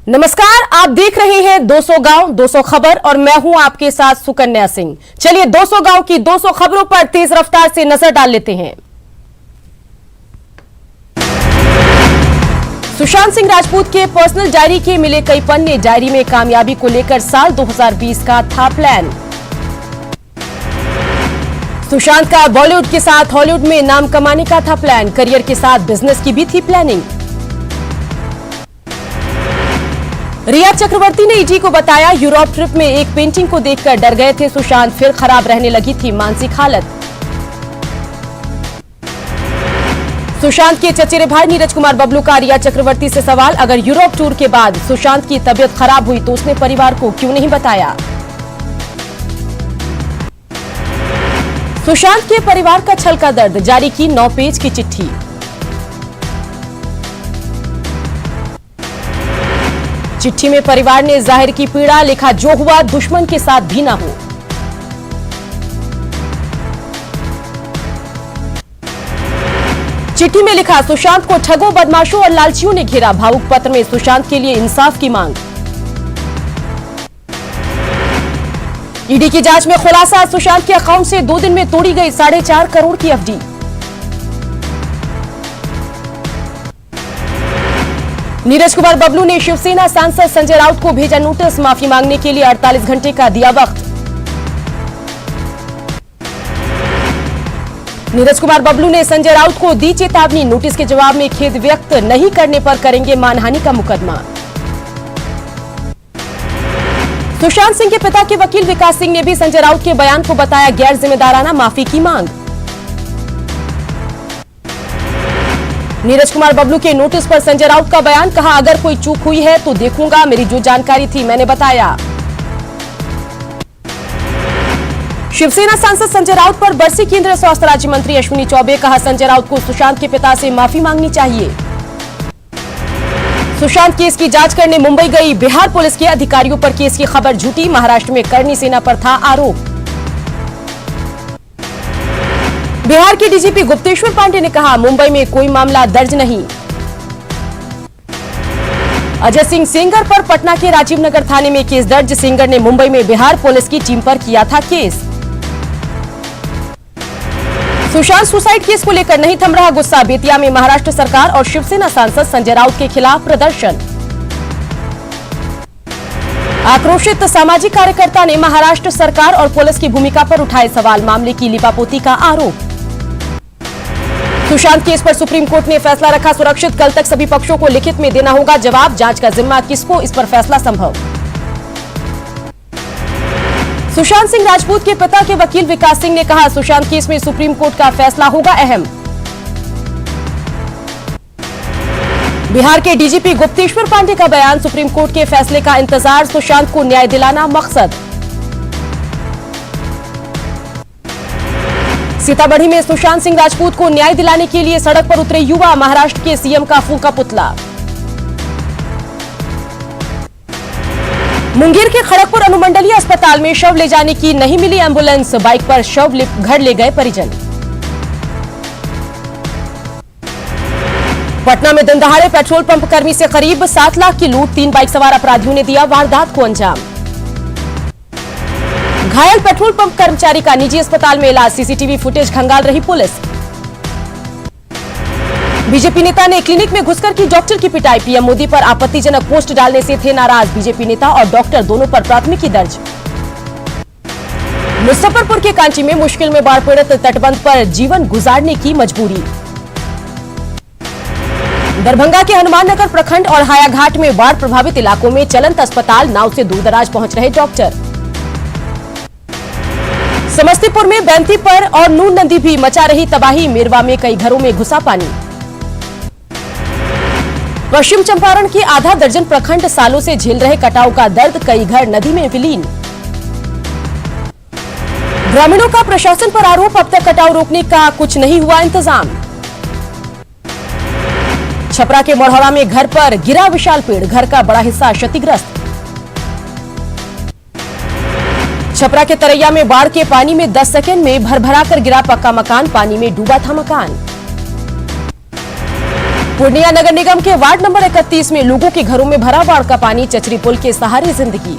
नमस्कार, आप देख रहे हैं 200 गांव 200 खबर और मैं हूं आपके साथ सुकन्या सिंह। चलिए 200 गांव की 200 खबरों पर तेज रफ्तार से नजर डाल लेते हैं। सुशांत सिंह राजपूत के पर्सनल डायरी के मिले कई पन्ने। डायरी में कामयाबी को लेकर साल 2020 का था प्लान। सुशांत का बॉलीवुड के साथ हॉलीवुड में नाम कमाने का था प्लान। करियर के साथ बिजनेस की भी थी प्लानिंग। रिया चक्रवर्ती ने ईडी को बताया, यूरोप ट्रिप में एक पेंटिंग को देखकर डर गए थे सुशांत, फिर खराब रहने लगी थी मानसिक हालत। सुशांत के चचेरे भाई नीरज कुमार बबलू का रिया चक्रवर्ती से सवाल, अगर यूरोप टूर के बाद सुशांत की तबीयत खराब हुई तो उसने परिवार को क्यों नहीं बताया। सुशांत के परिवार का छल का दर्द, जारी की 9 पेज की चिट्ठी। चिट्ठी में परिवार ने जाहिर की पीड़ा, लिखा जो हुआ दुश्मन के साथ भी ना हो। चिट्ठी में लिखा, सुशांत को ठगों, बदमाशों और लालचियों ने घेरा। भावुक पत्र में सुशांत के लिए इंसाफ की मांग। ईडी की जांच में खुलासा, सुशांत के अकाउंट से 2 दिन में तोड़ी गई 4.5 करोड़ की एफडी। नीरज कुमार बबलू ने शिवसेना सांसद संजय राउत को भेजा नोटिस, माफी मांगने के लिए 48 घंटे का दिया वक्त। नीरज कुमार बबलू ने संजय राउत को दी चेतावनी, नोटिस के जवाब में खेद व्यक्त नहीं करने पर करेंगे मानहानि का मुकदमा। सुशांत सिंह के पिता के वकील विकास सिंह ने भी संजय राउत के बयान को बताया गैर जिम्मेदाराना, माफी की मांग। नीरज कुमार बबलू के नोटिस पर संजय राउत का बयान, कहा अगर कोई चूक हुई है तो देखूंगा, मेरी जो जानकारी थी मैंने बताया। शिवसेना सांसद संजय राउत पर बरसी केंद्रीय स्वास्थ्य राज्य मंत्री अश्विनी चौबे, कहा संजय राउत को सुशांत के पिता से माफी मांगनी चाहिए। सुशांत केस की जांच करने मुंबई गई बिहार पुलिस के अधिकारियों पर केस की खबर झूठी, महाराष्ट्र में करनी सेना पर था आरोप। बिहार के डीजीपी गुप्तेश्वर पांडे ने कहा मुंबई में कोई मामला दर्ज नहीं। अजय सिंह सेंगर पर पटना के राजीव नगर थाने में केस दर्ज, सेंगर ने मुंबई में बिहार पुलिस की टीम पर किया था केस। सुशांत सुसाइड केस को लेकर नहीं थम रहा गुस्सा, बेतिया में महाराष्ट्र सरकार और शिवसेना सांसद संजय राउत के खिलाफ प्रदर्शन। आक्रोशित सामाजिक कार्यकर्ता ने महाराष्ट्र सरकार और पुलिस की भूमिका पर उठाए सवाल, मामले की लिपापोती का आरोप। सुशांत केस पर सुप्रीम कोर्ट ने फैसला रखा सुरक्षित, कल तक सभी पक्षों को लिखित में देना होगा जवाब, जांच का जिम्मा किसको, इस पर फैसला संभव। सुशांत सिंह राजपूत के पिता के वकील विकास सिंह ने कहा सुशांत केस में सुप्रीम कोर्ट का फैसला होगा अहम। बिहार के डीजीपी गुप्तेश्वर पांडे का बयान, सुप्रीम कोर्ट के फैसले का इंतजार, सुशांत को न्याय दिलाना मकसद। सीतामढ़ी में सुशांत सिंह राजपूत को न्याय दिलाने के लिए सड़क पर उतरे युवा, महाराष्ट्र के सीएम का फूंका पुतला। मुंगेर के खड़गपुर अनुमंडलीय अस्पताल में शव ले जाने की नहीं मिली एम्बुलेंस, बाइक पर शव घर ले गए परिजन। पटना में दिन दहाड़े पेट्रोल पंप कर्मी से करीब 7 लाख की लूट, 3 बाइक सवार अपराधियों ने दिया वारदात को अंजाम। घायल पेट्रोल पंप कर्मचारी का निजी अस्पताल में इलाज, सीसीटीवी फुटेज खंगाल रही पुलिस। बीजेपी नेता ने क्लिनिक में घुसकर की डॉक्टर की पिटाई, पीएम मोदी पर आपत्तिजनक पोस्ट डालने से थे नाराज, बीजेपी नेता और डॉक्टर दोनों पर प्राथमिकी दर्ज। मुजफ्फरपुर के कांची में मुश्किल में बाढ़ पीड़ित तटबंध पर जीवन गुजारने की मजबूरी। दरभंगा के हनुमान नगर प्रखंड और हायाघाट में बाढ़ प्रभावित इलाकों में चलंत अस्पताल, नाव से दूर दराज पहुंच रहे डॉक्टर। समस्तीपुर में बैंती पर और नून नदी भी मचा रही तबाही, मेरवा में कई घरों में घुसा पानी। पश्चिम चंपारण के आधा दर्जन प्रखंड सालों से झेल रहे कटाव का दर्द, कई घर नदी में विलीन। ग्रामीणों का प्रशासन पर आरोप, अब तक कटाव रोकने का कुछ नहीं हुआ इंतजाम। छपरा के मोढ़ौरा में घर पर गिरा विशाल पेड़, घर का बड़ा हिस्सा क्षतिग्रस्त। छपरा के तरैया में बाढ़ के पानी में 10 सेकंड में भरभरा कर गिरा पक्का मकान, पानी में डूबा था मकान। पूर्णिया नगर निगम के वार्ड नंबर 31 में लोगों के घरों में भरा बाढ़ का पानी, चचरी पुल के सहारे जिंदगी।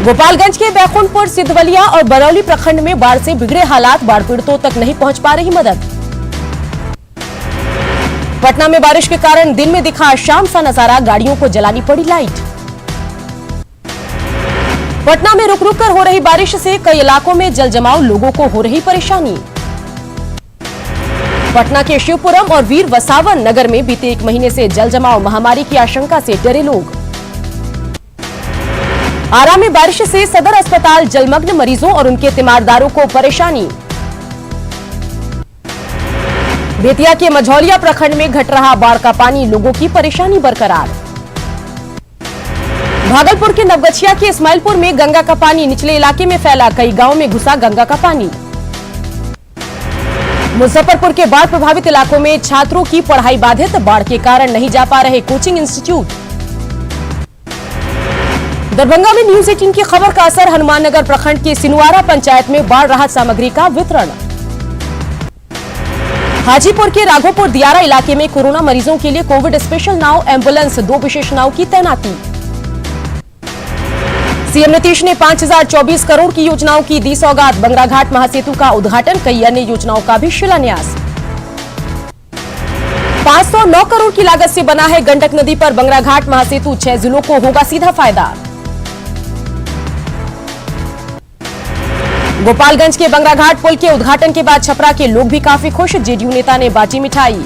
गोपालगंज के बैकुंठपुर, सिद्धवलिया और बरौली प्रखंड में बाढ़ से बिगड़े हालात, बाढ़ पीड़ितों तक नहीं पहुंच पा रही मदद। पटना में बारिश के कारण दिन में दिखा शाम सा नजारा, गाड़ियों को जलानी पड़ी लाइट। पटना में रुक रुक कर हो रही बारिश से कई इलाकों में जल जमाव, लोगों को हो रही परेशानी। पटना के शिवपुरम और वीर वसावन नगर में बीते 1 महीने से जल जमाव, महामारी की आशंका से डरे लोग। आरा में बारिश से सदर अस्पताल जलमग्न, मरीजों और उनके तीमारदारों को परेशानी। बेतिया के मझौलिया प्रखंड में घट रहा बाढ़ का पानी, लोगों की परेशानी बरकरार। भागलपुर के नवगछिया के इस्माइलपुर में गंगा का पानी निचले इलाके में फैला, कई गांवों में घुसा गंगा का पानी। मुजफ्फरपुर के बाढ़ प्रभावित इलाकों में छात्रों की पढ़ाई बाधित, बाढ़ के कारण नहीं जा पा रहे कोचिंग इंस्टीट्यूट। दरभंगा में न्यूज 18 की खबर का असर, हनुमाननगर प्रखंड के सिनुआरा पंचायत में बाढ़ राहत सामग्री का वितरण। हाजीपुर के राघोपुर दियारा इलाके में कोरोना मरीजों के लिए कोविड स्पेशल नाव एम्बुलेंस, 2 विशेष नाव की तैनाती। सीएम नीतीश ने 5024 करोड़ की योजनाओं की दी सौगात, बंगराघाट महासेतु का उद्घाटन, कई अन्य योजनाओं का भी शिलान्यास। 509 करोड़ की लागत से बना है गंडक नदी पर बंगराघाट महासेतु, 6 जिलों को होगा सीधा फायदा। गोपालगंज के बंगराघाट पुल के उद्घाटन के बाद छपरा के लोग भी काफी खुश, जेडीयू नेता ने बांटी मिठाई।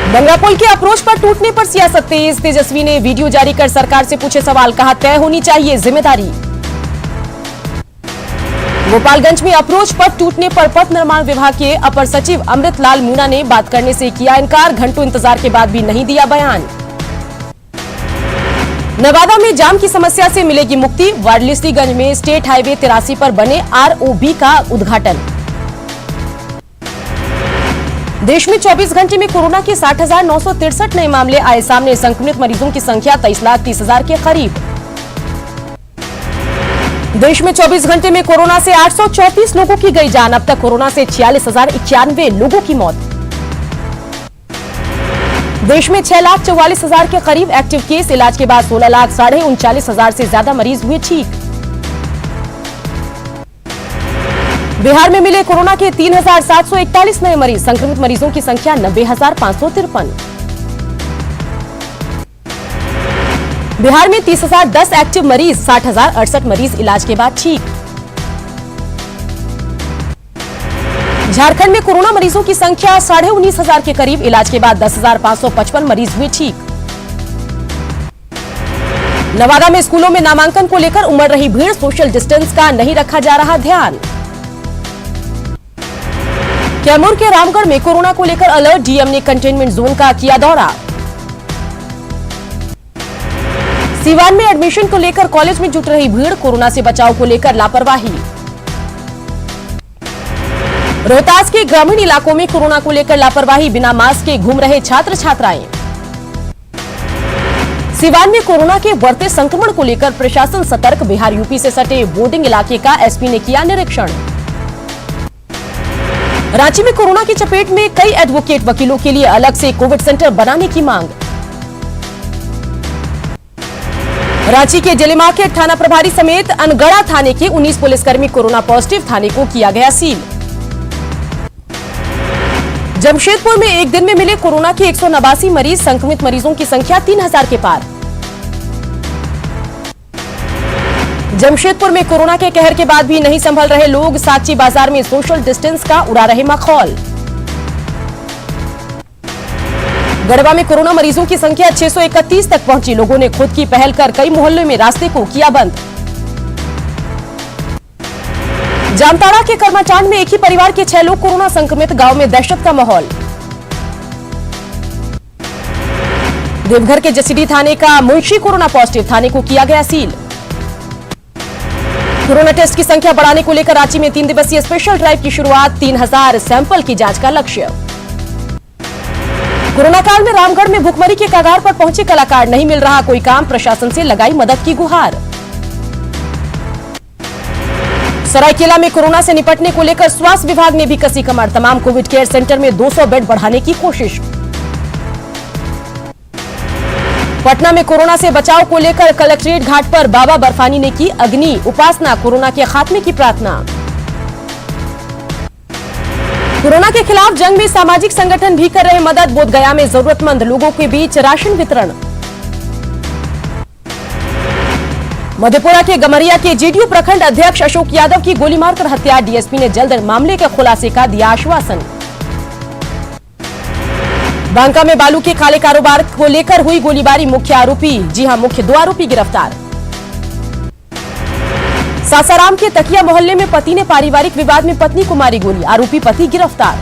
बंगरा पुल के अप्रोच पर टूटने पर सियासत तेज, तेजस्वी ने वीडियो जारी कर सरकार से पूछे सवाल, कहा तय होनी चाहिए जिम्मेदारी। गोपालगंज में अप्रोच पर टूटने पर पथ निर्माण विभाग के अपर सचिव अमृतलाल मीणा ने बात करने से किया इनकार, घंटों इंतजार के बाद भी नहीं दिया बयान। नवादा में जाम की समस्या से मिलेगी मुक्ति, वारलिस्टीगंज में स्टेट हाईवे 83 पर बने आरओबी का उद्घाटन। देश में 24 घंटे में कोरोना के 60,963 नए मामले आए सामने, संक्रमित मरीजों की संख्या 23,30,000 के करीब। देश में 24 घंटे में कोरोना से 834 लोगों की गई जान, अब तक कोरोना से 46,091 लोगों की मौत। देश में 6,44,000 के करीब एक्टिव केस, इलाज के बाद 16,39,000 से ज्यादा मरीज हुए ठीक। बिहार में मिले कोरोना के 3,741 नए मरीज, संक्रमित मरीजों की संख्या 90,553। बिहार में 30,010 एक्टिव मरीज, 60,068 मरीज इलाज के बाद ठीक। झारखंड में कोरोना मरीजों की संख्या 19,500 के करीब, इलाज के बाद 10,555 मरीज हुए ठीक। नवादा में स्कूलों में नामांकन को लेकर उमड़ रही भीड़, सोशल डिस्टेंस का नहीं रखा जा रहा ध्यान। कैमूर के रामगढ़ में कोरोना को लेकर अलर्ट, डीएम ने कंटेनमेंट जोन का किया दौरा। सीवान में एडमिशन को लेकर कॉलेज में जुट रही भीड़, कोरोना से बचाव को लेकर लापरवाही। रोहतास के ग्रामीण इलाकों में कोरोना को लेकर लापरवाही, बिना मास्क के घूम रहे छात्र छात्राएं। सीवान में कोरोना के बढ़ते संक्रमण को लेकर प्रशासन सतर्क, बिहार यूपी से सटे बोर्डिंग इलाके का एसपी ने किया निरीक्षण। रांची में कोरोना की चपेट में कई एडवोकेट, वकीलों के लिए अलग से कोविड सेंटर बनाने की मांग। रांची के जिले मार्केट थाना प्रभारी समेत अनगढ़ा थाने के 19 पुलिसकर्मी कोरोना पॉजिटिव, थाने को किया गया सील। जमशेदपुर में एक दिन में मिले कोरोना के 189 मरीज, संक्रमित मरीजों की संख्या 3,000 के पार। जमशेदपुर में कोरोना के कहर के बाद भी नहीं संभल रहे लोग, साची बाजार में सोशल डिस्टेंस का उड़ा रहे मखौल। गढ़वा में कोरोना मरीजों की संख्या 631 तक पहुंची, लोगों ने खुद की पहल कर कई मोहल्लों में रास्ते को किया बंद। जामताड़ा के कर्माचांद में एक ही परिवार के 6 लोग कोरोना संक्रमित, गांव में दहशत का माहौल। देवघर के जसीडीह थाने का मुंशी कोरोना पॉजिटिव, थाने को किया गया सील। कोरोना टेस्ट की संख्या बढ़ाने को लेकर रांची में 3 दिवसीय स्पेशल ड्राइव की शुरुआत, 3,000 सैंपल की जांच का लक्ष्य। कोरोना काल में रामगढ़ में भुखमरी के कगार पर पहुंचे कलाकार, नहीं मिल रहा कोई काम, प्रशासन से लगाई मदद की गुहार। सरायकेला में कोरोना से निपटने को लेकर स्वास्थ्य विभाग ने भी कसी कमर। तमाम कोविड केयर सेंटर में 200 बेड बढ़ाने की कोशिश। पटना में कोरोना से बचाव को लेकर कलेक्ट्रेट घाट पर बाबा बर्फानी ने की अग्नि उपासना, कोरोना के खात्मे की प्रार्थना। कोरोना के खिलाफ जंग में सामाजिक संगठन भी कर रहे मदद। बोधगया में जरूरतमंद लोगों के बीच राशन वितरण। मधेपुरा के गमरिया के जेडीयू प्रखंड अध्यक्ष अशोक यादव की गोली मारकर हत्या। डीएसपी ने जल्द मामले के खुलासे का दिया आश्वासन। बांका में बालू के काले कारोबार को लेकर हुई गोलीबारी, मुख्य आरोपी मुख्य 2 आरोपी गिरफ्तार। सासाराम के तकिया मोहल्ले में पति ने पारिवारिक विवाद में पत्नी को मारी गोली, आरोपी पति गिरफ्तार।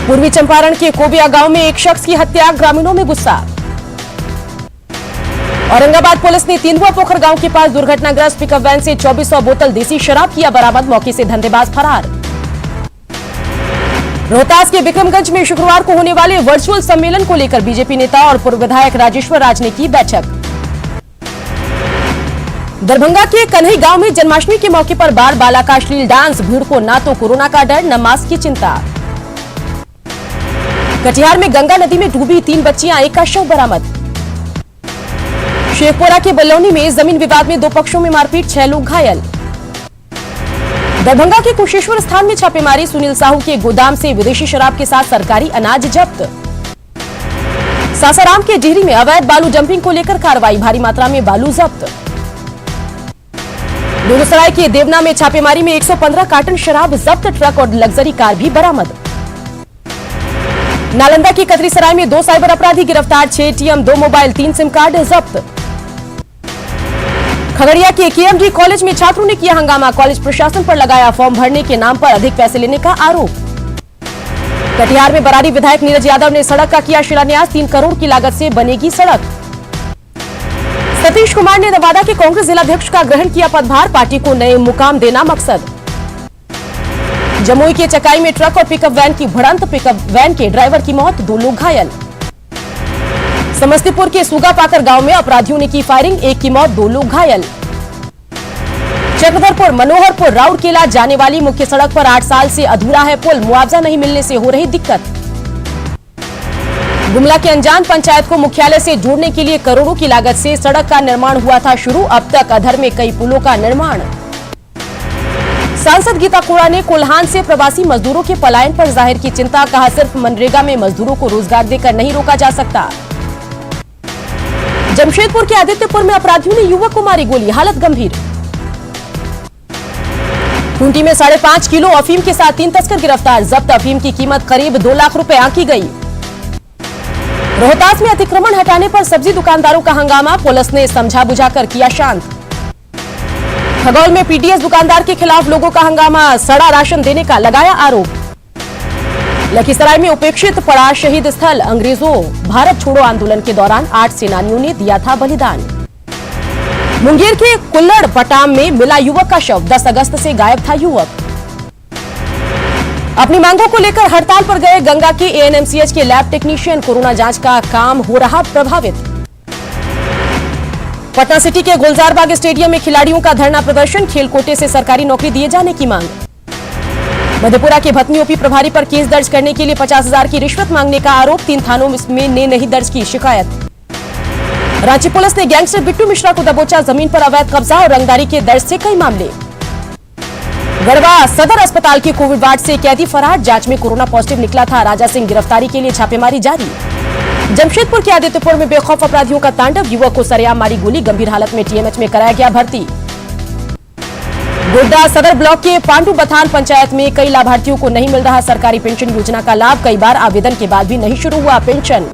पूर्वी चंपारण के कोबिया गांव में एक शख्स की हत्या, ग्रामीणों में गुस्सा। औरंगाबाद पुलिस ने तेंदुआ पोखर गांव के पास दुर्घटनाग्रस्त पिकअप वैन से 2400 बोतल देसी शराब किया बरामद, मौके से धंधेबाज फरार। रोहतास के विक्रमगंज में शुक्रवार को होने वाले वर्चुअल सम्मेलन को लेकर बीजेपी नेता और पूर्व विधायक राजेश्वर राज ने की बैठक। दरभंगा के कन्हई गांव में जन्माष्टमी के मौके पर बाल बाला का अश्लील डांस, भीड़ को न तो कोरोना का डर न मास्क की चिंता। कटिहार में गंगा नदी में डूबी 3 बच्चियां, एक का शव बरामद। शेखपुरा के बलौनी में जमीन विवाद में 2 पक्षों में मारपीट, 6 लोग घायल। दरभंगा के कुशेश्वर स्थान में छापेमारी, सुनील साहू के गोदाम से विदेशी शराब के साथ सरकारी अनाज जब्त। सासाराम के डिहरी में अवैध बालू डंपिंग को लेकर कार्रवाई, भारी मात्रा में बालू जब्त। बेगूसराय के देवना में छापेमारी में 115 कार्टन शराब जब्त, ट्रक और लग्जरी कार भी बरामद। नालंदा की कतरीसराय में 2 साइबर अपराधी गिरफ्तार, 6 एटीएम, 2 मोबाइल, 3 सिम कार्ड जब्त। खगड़िया के केएमडी कॉलेज में छात्रों ने किया हंगामा, कॉलेज प्रशासन पर लगाया फॉर्म भरने के नाम पर अधिक पैसे लेने का आरोप। कटिहार में बरारी विधायक नीरज यादव ने सड़क का किया शिलान्यास, 3 करोड़ की लागत से बनेगी सड़क। सतीश कुमार ने नवादा के कांग्रेस जिलाध्यक्ष का ग्रहण किया पदभार, पार्टी को नए मुकाम देना मकसद। जमुई के चकाई में ट्रक और पिकअप वैन की भिड़ंत, पिकअप वैन के ड्राइवर की मौत, 2 लोग घायल। समस्तीपुर के सुगापाकर गांव में अपराधियों ने की फायरिंग, 1 की मौत, 2 लोग घायल। चक्रधरपुर मनोहरपुर राउरकेला जाने वाली मुख्य सड़क पर 8 साल से अधूरा है पुल, मुआवजा नहीं मिलने से हो रही दिक्कत। गुमला के अंजान पंचायत को मुख्यालय से जोड़ने के लिए करोड़ों की लागत से सड़क का निर्माण हुआ था शुरू, अब तक अधर में कई पुलों का निर्माण। सांसद गीता कोड़ा ने कोल्हान से प्रवासी मजदूरों के पलायन पर जाहिर की चिंता, कहा सिर्फ मनरेगा में मजदूरों को रोजगार देकर नहीं रोका जा सकता। जमशेदपुर के आदित्यपुर में अपराधियों ने युवक को मारी गोली, हालत गंभीर। खूंटी में 5.5 किलो अफीम के साथ 3 तस्कर गिरफ्तार, जब्त अफीम की कीमत करीब 2 लाख रुपए आंकी गई। रोहतास में अतिक्रमण हटाने पर सब्जी दुकानदारों का हंगामा, पुलिस ने समझा बुझाकर किया शांत। खगौल में पीडीएस दुकानदार के खिलाफ लोगों का हंगामा, सड़ा राशन देने का लगाया आरोप। लखीसराय में उपेक्षित पड़ा शहीद स्थल, अंग्रेजों भारत छोड़ो आंदोलन के दौरान 8 सेनानियों ने दिया था बलिदान। मुंगेर के कुल्लड़ पटाम में मिला युवक का शव, 10 अगस्त से गायब था युवक। अपनी मांगों को लेकर हड़ताल पर गए गंगा के एएनएमसीएच के लैब टेक्नीशियन, कोरोना जांच का काम हो रहा प्रभावित। पटना सिटी के गुलजार बाग स्टेडियम में खिलाड़ियों का धरना प्रदर्शन, खेल कोटे से सरकारी नौकरी दिए जाने की मांग। मधेपुरा के भतनी ओपी प्रभारी पर केस दर्ज करने के लिए 50,000 की रिश्वत मांगने का आरोप, 3 थानों में ने नहीं दर्ज की शिकायत। रांची पुलिस ने गैंगस्टर बिट्टू मिश्रा को दबोचा, जमीन पर अवैध कब्जा और रंगदारी के दर्ज से कई मामले। गढ़वा सदर अस्पताल के कोविड वार्ड से कैदी फरार, जांच में कोरोना पॉजिटिव निकला था, राजा सिंह गिरफ्तारी के लिए छापेमारी जारी। जमशेदपुर के आदित्यपुर में बेखौफ अपराधियों का तांडव, युवक को सरेआम मारी गोली, गंभीर हालत में टीएमएच में कराया गया भर्ती। गोड्डा सदर ब्लॉक के पांडु बथान पंचायत में कई लाभार्थियों को नहीं मिल रहा सरकारी पेंशन योजना का लाभ, कई बार आवेदन के बाद भी नहीं शुरू हुआ पेंशन।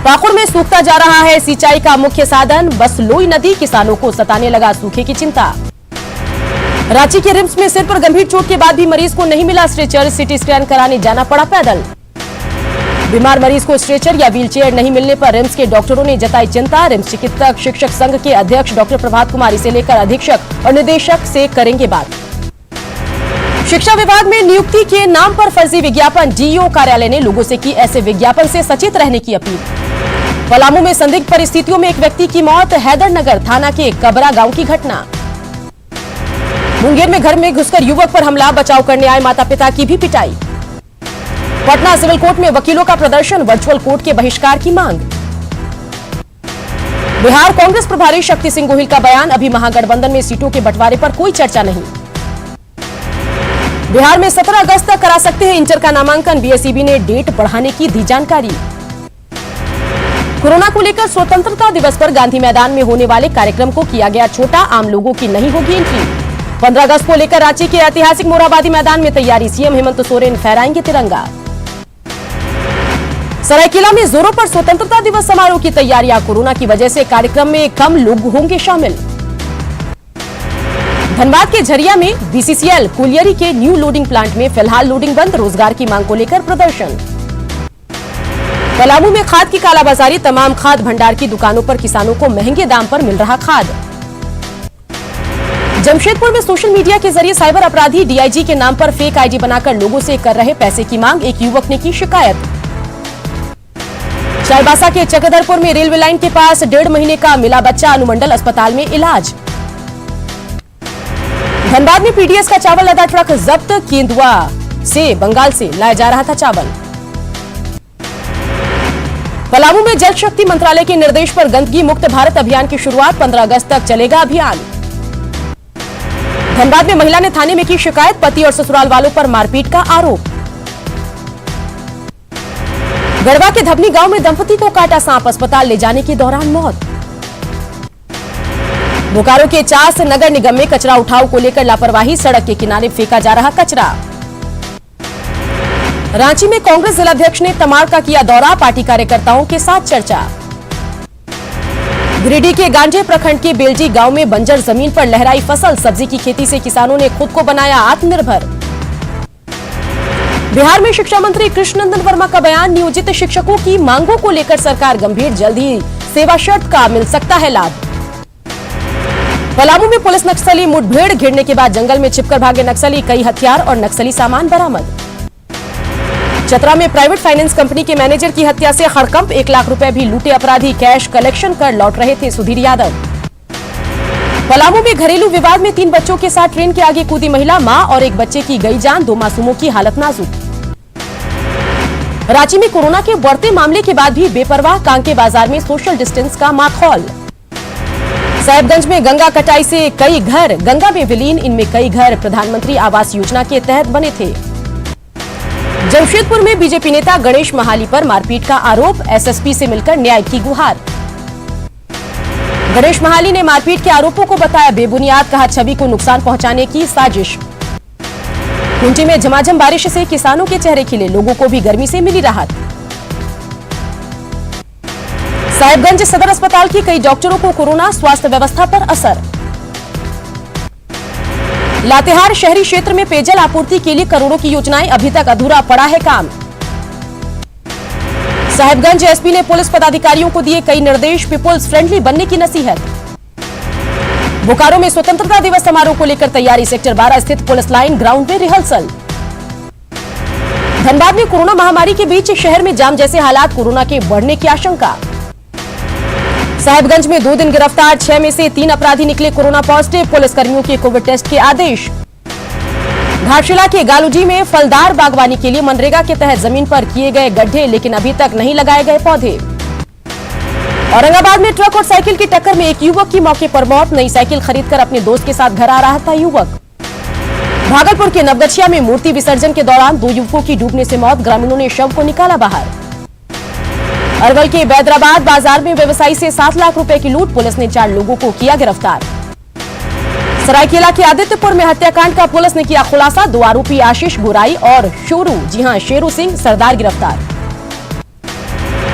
पाकुड़ में सूखता जा रहा है सिंचाई का मुख्य साधन, बसलोई नदी, किसानों को सताने लगा सूखे की चिंता। रांची के रिम्स में सिर पर गंभीर चोट के बाद भी मरीज को नहीं मिला स्ट्रेचर, सिटी स्कैन कराने जाना पड़ा पैदल। बीमार मरीज को स्ट्रेचर या व्हीलचेयर नहीं मिलने पर रिम्स के डॉक्टरों ने जताई चिंता, रिम्स चिकित्सक शिक्षक संघ के अध्यक्ष डॉक्टर प्रभात कुमार इसे लेकर अधीक्षक और निदेशक से करेंगे बात। शिक्षा विभाग में नियुक्ति के नाम पर फर्जी विज्ञापन, डीईओ कार्यालय ने लोगों से की ऐसे विज्ञापन से सचेत रहने की अपील। पलामू में संदिग्ध परिस्थितियों में एक व्यक्ति की मौत, हैदरनगर थाना के कबरा गांव की घटना। मुंगेर में घर में घुसकर युवक पर हमला, बचाव करने आए माता पिता की भी पिटाई। पटना सिविल कोर्ट में वकीलों का प्रदर्शन, वर्चुअल कोर्ट के बहिष्कार की मांग। बिहार कांग्रेस प्रभारी शक्ति सिंह गोहिल का बयान, अभी महागठबंधन में सीटों के बंटवारे पर कोई चर्चा नहीं। बिहार में 17 अगस्त तक करा सकते हैं इंटर का नामांकन, बीएसईबी ने डेट बढ़ाने की दी जानकारी। कोरोना को लेकर स्वतंत्रता दिवस पर गांधी मैदान में होने वाले कार्यक्रम को किया गया छोटा, आम लोगों की नहीं होगी एंट्री। 15 अगस्त को लेकर रांची के ऐतिहासिक मोरहाबादी मैदान में तैयारी, सीएम हेमंत सोरेन फहराएंगे तिरंगा। सरायकेला में जोरों पर स्वतंत्रता दिवस समारोह की तैयारियां, कोरोना की वजह से कार्यक्रम में कम लोग होंगे शामिल। धनबाद के झरिया में बीसीसीएल कोलियरी के न्यू लोडिंग प्लांट में फिलहाल लोडिंग बंद, रोजगार की मांग को लेकर प्रदर्शन। पलामू में खाद की कालाबाजारी, तमाम खाद भंडार की दुकानों पर किसानों को महंगे दाम पर मिल रहा खाद। जमशेदपुर में सोशल मीडिया के जरिए साइबर अपराधी डीआईजी के नाम पर फेक आईडी बनाकर लोगों से कर रहे पैसे की मांग, एक युवक ने की शिकायत। चाईबासा के चक्रधरपुर में रेलवे लाइन के पास 1.5 महीने का मिला बच्चा, अनुमंडल अस्पताल में इलाज। धनबाद में पीडीएस का चावल लदा ट्रक जब्त, केंदुआ से बंगाल से लाया जा रहा था चावल। पलामू में जल शक्ति मंत्रालय के निर्देश पर गंदगी मुक्त भारत अभियान की शुरुआत, 15 अगस्त तक चलेगा अभियान। धनबाद में महिला ने थाने में की शिकायत, पति और ससुराल वालों पर मारपीट का आरोप। गढ़वा के धबनी गांव में दंपति को काटा सांप, अस्पताल ले जाने के दौरान मौत। बोकारो के चास नगर निगम में कचरा उठाव को लेकर लापरवाही, सड़क के किनारे फेंका जा रहा कचरा। रांची में कांग्रेस जिलाध्यक्ष ने तमाड़ का किया दौरा, पार्टी कार्यकर्ताओं के साथ चर्चा। गिरिडीह के गांजे प्रखंड के बेलजी गांव में बंजर जमीन पर लहराई फसल, सब्जी की खेती से किसानों ने खुद को बनाया आत्मनिर्भर। बिहार में शिक्षा मंत्री कृष्णनंदन वर्मा का बयान, नियोजित शिक्षकों की मांगों को लेकर सरकार गंभीर, जल्द ही सेवा शर्त का मिल सकता है लाभ। पलामू में पुलिस नक्सली मुठभेड़, घिरने के बाद जंगल में छिपकर भागे नक्सली, कई हथियार और नक्सली सामान बरामद। चतरा में प्राइवेट फाइनेंस कंपनी के मैनेजर की हत्या से हड़कंप, 1 लाख रुपए भी लूटे अपराधी, कैश कलेक्शन कर लौट रहे थे सुधीर यादव। पलामू में घरेलू विवाद में 3 बच्चों के साथ ट्रेन के आगे कूदी महिला, मां और एक बच्चे की गई जान, 2 मासूमों की हालत नाजुक। रांची में कोरोना के बढ़ते मामले के बाद भी बेपरवाह, कांके बाजार में सोशल डिस्टेंस का माहौल। साहिबगंज में गंगा कटाई से कई घर गंगा में विलीन, इनमें कई घर प्रधानमंत्री आवास योजना के तहत बने थे। जमशेदपुर में बीजेपी नेता गणेश महाली पर मारपीट का आरोप, एसएसपी से मिलकर न्याय की गुहार। गणेश महाली ने मारपीट के आरोपों को बताया बेबुनियाद, कहा छवि को नुकसान पहुंचाने की साजिश। खूंटी में झमाझम बारिश से किसानों के चेहरे खिले, लोगों को भी गर्मी से मिली राहत। साहिबगंज सदर अस्पताल के कई डॉक्टरों को कोरोना, स्वास्थ्य व्यवस्था पर असर। लातेहार शहरी क्षेत्र में पेयजल आपूर्ति के लिए करोड़ों की योजनाएं, अभी तक अधूरा पड़ा है काम। साहिबगंज एसपी ने पुलिस पदाधिकारियों को दिए कई निर्देश, पीपुल्स फ्रेंडली बनने की नसीहत। बोकारो में स्वतंत्रता दिवस समारोह को लेकर तैयारी, सेक्टर 12 स्थित पुलिस लाइन ग्राउंड में रिहर्सल। धनबाद में कोरोना महामारी के बीच शहर में जाम जैसे हालात, कोरोना के बढ़ने की आशंका। साहिबगंज में 2 दिन गिरफ्तार, 6 में से 3 अपराधी निकले कोरोना पॉजिटिव, पुलिस कर्मियों के कोविड टेस्ट के आदेश। घाटशिला के गालूजी में फलदार बागवानी के लिए मनरेगा के तहत जमीन पर किए गए गड्ढे, लेकिन अभी तक नहीं लगाए गए पौधे। औरंगाबाद में ट्रक और साइकिल की टक्कर में एक युवक की मौके पर मौत, नई साइकिल खरीदकर अपने दोस्त के साथ घर आ रहा था युवक। भागलपुर के नवगछिया में मूर्ति विसर्जन के दौरान 2 युवकों की डूबने से मौत, ग्रामीणों ने शव को निकाला बाहर। अरवल के बैदराबाद बाजार में व्यवसायी से 7 लाख रुपए की लूट, पुलिस ने 4 लोगों को किया गिरफ्तार। सरायकेला के आदित्यपुर में हत्याकांड का पुलिस ने किया खुलासा, 2 आरोपी आशीष गोराई और शेरू, जी हां शेरू सिंह सरदार गिरफ्तार।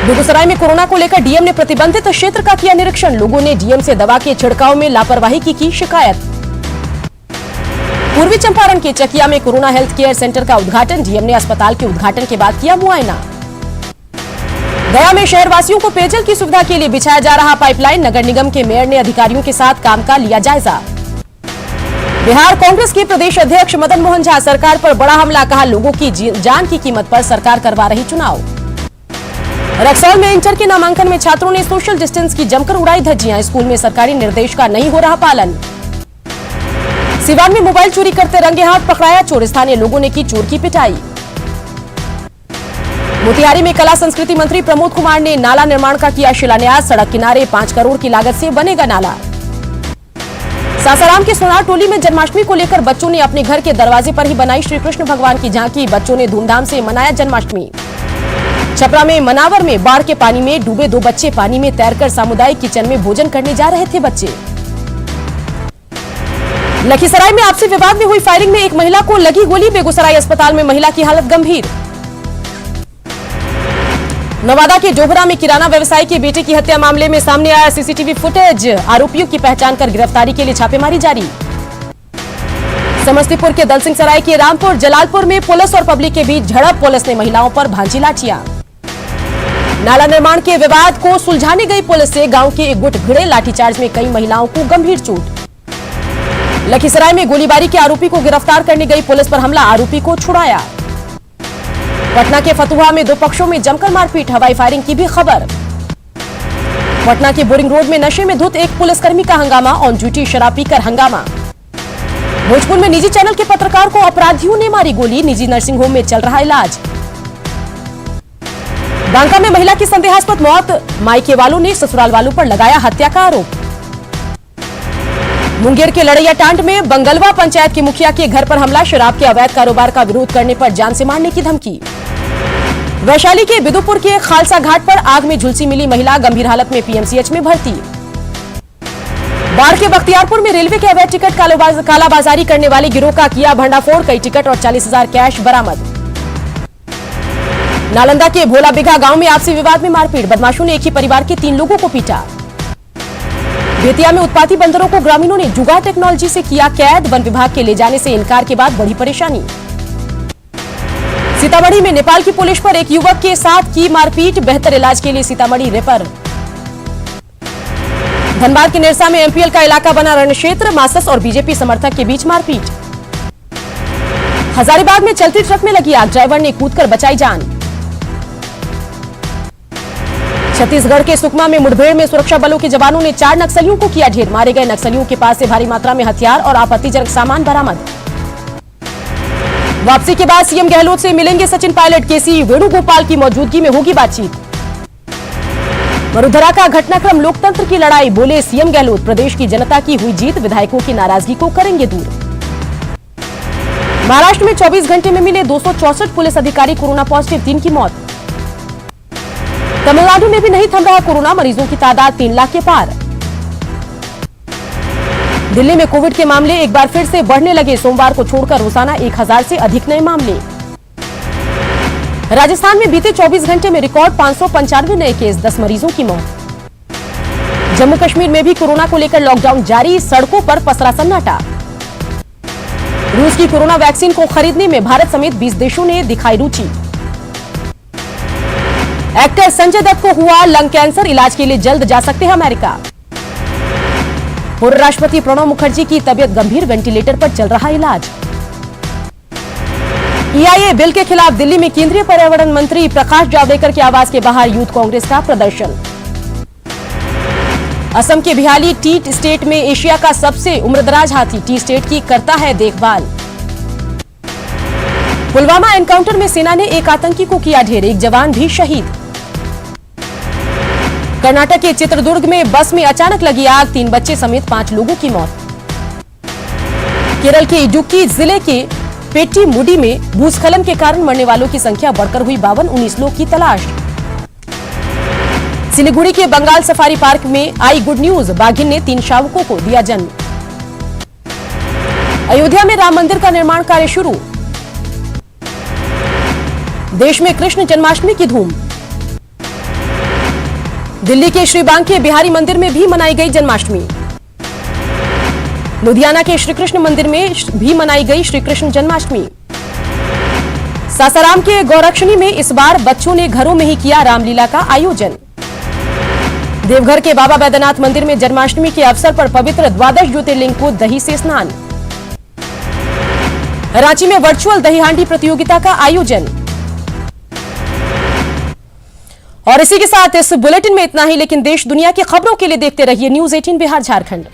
बेगूसराय में कोरोना को लेकर डीएम ने प्रतिबंधित क्षेत्र का किया निरीक्षण, लोगों ने डीएम से दवा के छिड़काव में लापरवाही की शिकायत। पूर्वी चंपारण के चकिया में कोरोना हेल्थ केयर सेंटर का उद्घाटन, डीएम ने अस्पताल के उद्घाटन के बाद किया मुआयना। गया में शहरवासियों को पेयजल की सुविधा के लिए बिछाया जा रहा पाइपलाइन, नगर निगम के मेयर ने अधिकारियों के साथ काम का लिया जायजा। बिहार कांग्रेस के प्रदेश अध्यक्ष मदन मोहन झा, सरकार पर बड़ा हमला, कहा लोगों की जान की कीमत पर सरकार करवा रही चुनाव। रक्सौल में इंटर के नामांकन में छात्रों ने सोशल डिस्टेंस की जमकर उड़ाई धज्जियां, स्कूल में सरकारी निर्देश का नहीं हो रहा पालन। सिवान में मोबाइल चोरी करते रंगे हाथ पकड़ाया चोर, स्थानीय लोगों ने की चोर की पिटाई। मोतिहारी में कला संस्कृति मंत्री प्रमोद कुमार ने नाला निर्माण का किया शिलान्यास, सड़क किनारे 5 करोड़ की लागत से बनेगा नाला। सासाराम के सोनार टोली में जन्माष्टमी को लेकर बच्चों ने अपने घर के दरवाजे पर ही बनाई श्री कृष्ण भगवान की झांकी, बच्चों ने धूमधाम से मनाया जन्माष्टमी। छपरा में मनावर में बाढ़ के पानी में डूबे 2 बच्चे, पानी में तैरकर सामुदायिक किचन में भोजन करने जा रहे थे बच्चे। लखीसराय में आपसी विवाद में हुई फायरिंग में एक महिला को लगी गोली, बेगूसराय अस्पताल में महिला की हालत गंभीर। नवादा के डोभरा में किराना व्यवसायी के बेटे की हत्या मामले में सामने आया सीसीटीवी फुटेज, आरोपियों की पहचान कर गिरफ्तारी के लिए छापेमारी जारी। समस्तीपुर के दलसिंहसराय के रामपुर जलालपुर में पुलिस और पब्लिक के बीच झड़प, पुलिस ने महिलाओं पर भांजी लाठियां। नाला निर्माण के विवाद को सुलझाने गई पुलिस से गांव के एक गुट भिड़े, लाठीचार्ज में कई महिलाओं को गंभीर चोट। लखीसराय में गोलीबारी के आरोपी को गिरफ्तार करने गई पुलिस पर हमला, आरोपी को छुड़ाया। पटना के फतुहा में 2 पक्षों में जमकर मारपीट, हवाई फायरिंग की भी खबर। पटना के बोरिंग रोड में नशे में धुत एक पुलिसकर्मी का हंगामा, ऑन ड्यूटी शराब पीकर हंगामा। भोजपुर में निजी चैनल के पत्रकार को अपराधियों ने मारी गोली, निजी नर्सिंग होम में चल रहा इलाज। बांका में महिला की संदेहास्पद मौत, मायके वालों ने ससुराल वालों पर लगाया हत्या का आरोप। मुंगेर के लड़ैया टांड में बंगलवा पंचायत के मुखिया के घर पर हमला, शराब के अवैध कारोबार का विरोध करने पर जान से मारने की धमकी। वैशाली के बिदुपुर के खालसा घाट पर आग में झुलसी मिली महिला, गंभीर हालत में पीएमसीएच में भर्ती। बाढ़ के बख्तियारपुर में रेलवे के अवैध टिकट कालाबाजारी करने वाले गिरोह का किया भंडाफोड़, कई टिकट और 40,000 कैश बरामद। नालंदा के भोला बिघा गांव में आपसी विवाद में मारपीट, बदमाशों ने एक ही परिवार के 3 लोगों को पीटा। बेतिया में उत्पाती बंदरों को ग्रामीणों ने जुगाड़ टेक्नोलॉजी से किया कैद, वन विभाग के ले जाने से इनकार के बाद बड़ी परेशानी। सीतामढ़ी में नेपाल की पुलिस पर एक युवक के साथ की मारपीट, बेहतर इलाज के लिए सीतामढ़ी रेफर। धनबाद के नेरसा में एमपीएल का इलाका बना रण क्षेत्र, मार्क्सिस्ट और बीजेपी समर्थक के बीच मारपीट। हजारीबाग में चलती ट्रक में लगी आग, ड्राइवर ने कूदकर बचाई जान। छत्तीसगढ़ के सुकमा में मुठभेड़ में सुरक्षा बलों के जवानों ने 4 नक्सलियों को किया ढेर, मारे गए नक्सलियों के पास से भारी मात्रा में हथियार और आपत्तिजनक सामान बरामद। वापसी के बाद सीएम गहलोत से मिलेंगे सचिन पायलट, केसी वेणुगोपाल की मौजूदगी में होगी बातचीत। वडोदरा का घटनाक्रम लोकतंत्र की लड़ाई, बोले सीएम गहलोत, प्रदेश की जनता की हुई जीत, विधायकों की नाराजगी को करेंगे दूर। महाराष्ट्र में 24 घंटे में मिले 264 पुलिस अधिकारी कोरोना पॉजिटिव, 3 की मौत। तमिलनाडु में भी नहीं थम रहा कोरोना, मरीजों की तादाद 3 लाख के पार। दिल्ली में कोविड के मामले एक बार फिर से बढ़ने लगे, सोमवार को छोड़कर रोजाना 1000 से अधिक नए मामले। राजस्थान में बीते 24 घंटे में रिकॉर्ड 595 नए केस, 10 मरीजों की मौत। जम्मू कश्मीर में भी कोरोना को लेकर लॉकडाउन जारी, सड़कों पर पसरा सन्नाटा। रूस की कोरोना वैक्सीन को खरीदने में भारत समेत 20 देशों ने दिखाई रुचि। एक्टर संजय दत्त को हुआ लंग कैंसर, इलाज के लिए जल्द जा सकते हैं अमेरिका। पूर्व राष्ट्रपति प्रणब मुखर्जी की तबीयत गंभीर, वेंटिलेटर पर चल रहा इलाज। ईआईए बिल के खिलाफ दिल्ली में केंद्रीय पर्यावरण मंत्री प्रकाश जावड़ेकर के आवास के बाहर यूथ कांग्रेस का प्रदर्शन। असम के बिहाली टी स्टेट में एशिया का सबसे उम्रदराज हाथी टी स्टेट की करता है देखभाल। पुलवामा एनकाउंटर में सेना ने एक आतंकी को किया ढेर, एक जवान भी शहीद। कर्नाटक के चित्रदुर्ग में बस में अचानक लगी आग, 3 बच्चे समेत 5 लोगों की मौत। केरल के इडुक्की जिले के पेट्टीमुडी में भूस्खलन के कारण मरने वालों की संख्या बढ़कर हुई 52, 19 लोग की तलाश। सिलीगुड़ी के बंगाल सफारी पार्क में आई गुड न्यूज, बाघिन ने 3 शावकों को दिया जन्म। अयोध्या में राम मंदिर का निर्माण कार्य शुरू, देश में कृष्ण जन्माष्टमी की धूम। दिल्ली के श्री बांके बिहारी मंदिर में भी मनाई गई जन्माष्टमी। लुधियाना के श्री कृष्ण मंदिर में भी मनाई गई श्री कृष्ण जन्माष्टमी। सासाराम के गौरक्षणी में इस बार बच्चों ने घरों में ही किया रामलीला का आयोजन। देवघर के बाबा बैद्यनाथ मंदिर में जन्माष्टमी के अवसर पर पवित्र द्वादश ज्योतिर्लिंग को दही से स्नान। रांची में वर्चुअल दही हांडी प्रतियोगिता का आयोजन। और इसी के साथ इस बुलेटिन में इतना ही, लेकिन देश दुनिया की खबरों के लिए देखते रहिए न्यूज़ 18 बिहार झारखंड।